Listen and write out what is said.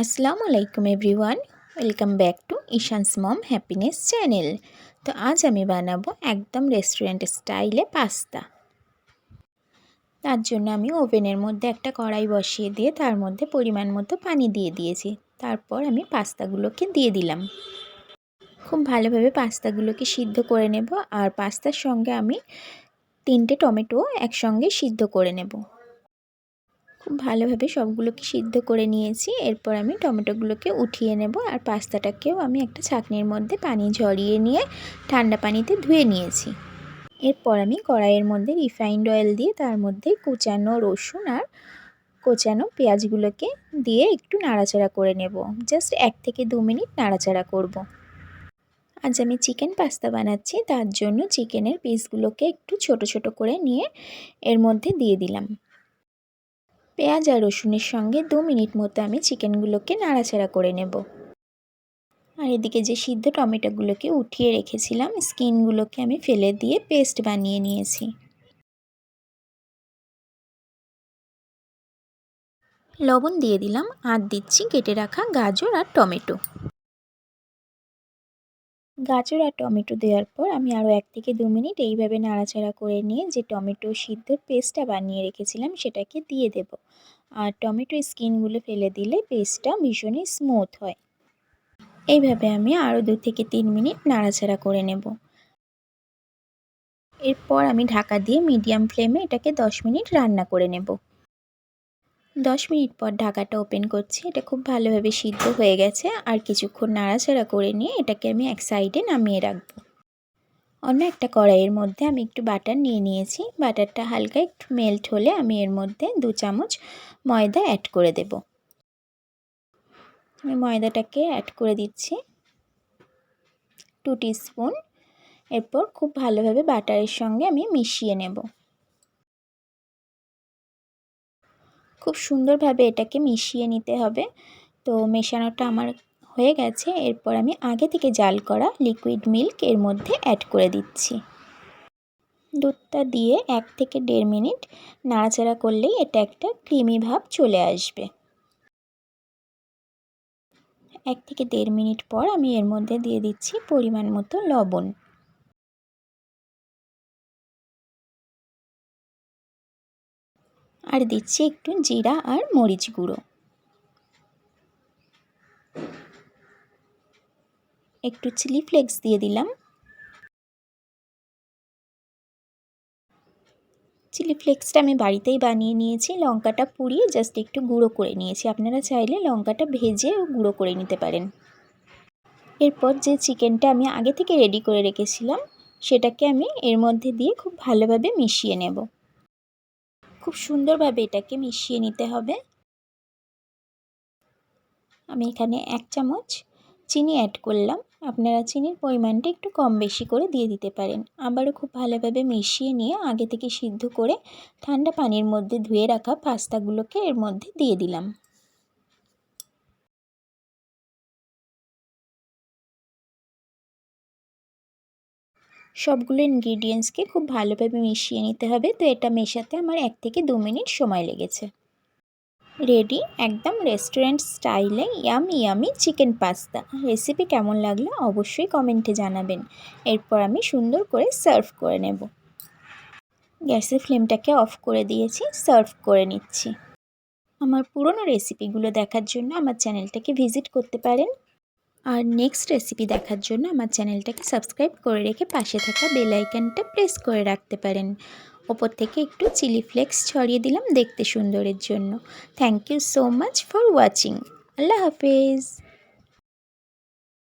আসসালামু আলাইকুম everyone, welcome back to Ishan's mom happiness channel. তো আজ আমি বানাবো একদম রেস্টুরেন্ট স্টাইলে পাস্তা। তার জন্য আমি ওভেনের মধ্যে একটা কড়াই বসিয়ে দিয়ে তার মধ্যে পরিমাণ মতো পানি দিয়ে দিয়েছি। তারপর আমি পাস্তাগুলোকে দিয়ে দিলাম। খুব ভালোভাবে পাস্তাগুলোকে সিদ্ধ করে নেব, আর পাস্তার সঙ্গে আমি 3টে টমেটো একসঙ্গে সিদ্ধ করে নেব। খুব ভালোভাবে সবগুলোকে সিদ্ধ করে নিয়েছি। এরপর আমি টমেটোগুলোকে উঠিয়ে নেব, আর পাস্তাটাকেও আমি একটা ছাঁকনির মধ্যে পানি ঝরিয়ে নিয়ে ঠান্ডা পানিতে ধুয়ে নিয়েছি। এরপর আমি কড়াইয়ের মধ্যে রিফাইন্ড অয়েল দিয়ে তার মধ্যে কুচানো রসুন আর কোচানো পেঁয়াজগুলোকে দিয়ে একটু নাড়াচাড়া করে নেব। জাস্ট 1 থেকে 2 মিনিট নাড়াচাড়া করব। আজ আমি চিকেন পাস্তা বানাচ্ছি, তার জন্য চিকেনের পিসগুলোকে একটু ছোট ছোট করে নিয়ে এর মধ্যে দিয়ে দিলাম। পেঁয়াজ আর রসুনের সঙ্গে 2 মিনিট মতো আমি চিকেনগুলোকে নাড়াচাড়া করে নেব। আর এদিকে যে সিদ্ধ টমেটোগুলোকে উঠিয়ে রেখেছিলাম, স্কিনগুলোকে আমি ফেলে দিয়ে পেস্ট বানিয়ে নিয়েছি। লবণ দিয়ে দিলাম, আর দিচ্ছি কেটে রাখা গাজর আর টমেটো। গাজর আর টমেটো দেওয়ার পর আমি আরও 1 থেকে 2 মিনিট এইভাবে নাড়াচাড়া করে নিয়ে যে টমেটো সিদ্ধর পেস্টটা বানিয়ে রেখেছিলাম সেটাকে দিয়ে দেব। আর টমেটো স্কিনগুলো ফেলে দিলে পেস্টটা ভীষণই স্মুথ হয়। এইভাবে আমি আরও 2 থেকে 3 মিনিট নাড়াচাড়া করে নেব। এরপর আমি ঢাকা দিয়ে মিডিয়াম ফ্লেমে এটাকে 10 মিনিট রান্না করে নেব। 10 মিনিট পর ঢাকাটা ওপেন করছি। এটা খুব ভালোভাবে সিদ্ধ হয়ে গেছে। আর কিছুক্ষণ নাড়াচাড়া করে নিয়ে এটাকে আমি এক সাইডে নামিয়ে রাখব। অন্য একটা কড়াইয়ের মধ্যে আমি একটু বাটার নিয়ে নিয়েছি। বাটারটা হালকা একটু মেল্ট হলে আমি এর মধ্যে 2 চামচ ময়দা অ্যাড করে দেব। আমি ময়দাটাকে অ্যাড করে দিচ্ছি 2 টিস্পুন। এরপর খুব ভালোভাবে বাটারের সঙ্গে আমি মিশিয়ে নেব। খুব সুন্দরভাবে এটাকে মিশিয়ে নিতে হবে। তো মেশানোটা আমার হয়ে গেছে। এরপর আমি আগে থেকে জাল করা লিকুইড মিল্ক এর মধ্যে অ্যাড করে দিচ্ছি। দুধটা দিয়ে 1 থেকে 1.5 মিনিট নাড়াচাড়া করলেই এটা একটা ক্রিমি ভাব চলে আসবে। 1 থেকে 1.5 মিনিট পর আমি এর মধ্যে দিয়ে দিচ্ছি পরিমাণ মতো লবণ। আর দিচ্ছি একটু জিরা আর মরিচ গুঁড়ো। একটু চিলি ফ্লেক্স দিয়ে দিলাম। চিলি ফ্লেক্সটা আমি বাড়িতেই বানিয়ে নিয়েছি। লঙ্কাটা পুড়িয়ে জাস্ট একটু গুঁড়ো করে নিয়েছি। আপনারা চাইলে লঙ্কাটা ভেজেও গুঁড়ো করে নিতে পারেন। এরপর যে চিকেনটা আমি আগে থেকে রেডি করে রেখেছিলাম সেটাকে আমি এর মধ্যে দিয়ে খুব ভালোভাবে মিশিয়ে নেব। খুব সুন্দরভাবে এটাকে মিশিয়ে নিতে হবে। আমি এখানে 1 চামচ চিনি অ্যাড করলাম। আপনারা চিনির পরিমাণটা একটু কম বেশি করে দিয়ে দিতে পারেন। আবারও খুব ভালোভাবে মিশিয়ে নিয়ে আগে থেকে সিদ্ধ করে ঠান্ডা পানির মধ্যে ধুয়ে রাখা পাস্তাগুলোকে এর মধ্যে দিয়ে দিলাম। সবগুলো ইনগ্রিডিয়েন্টসকে খুব ভালোভাবে মিশিয়ে নিতে হবে। তো এটা মেশাতে আমার 1 থেকে 2 মিনিট সময় লেগেছে। রেডি একদম রেস্টুরেন্ট স্টাইলে ইয়ামি চিকেন পাস্তা। রেসিপি কেমন লাগলো অবশ্যই কমেন্টে জানাবেন। এরপর আমি সুন্দর করে সার্ভ করে নেব। গ্যাসের ফ্লেমটাকে অফ করে দিয়েছি, সার্ভ করে নিচ্ছি। আমার পুরনো রেসিপিগুলো দেখার জন্য আমার চ্যানেলটাকে ভিজিট করতে পারেন। আর নেক্সট রেসিপি দেখার জন্য আমার চ্যানেলটাকে সাবস্ক্রাইব করে রেখে পাশে থাকা বেল আইকনটা প্রেস করে রাখতে পারেন। ওপর থেকে একটু চিলি ফ্লেক্স ছড়িয়ে দিলাম দেখতে সুন্দরের জন্য। Thank you so much for watching. আল্লাহ হাফেজ।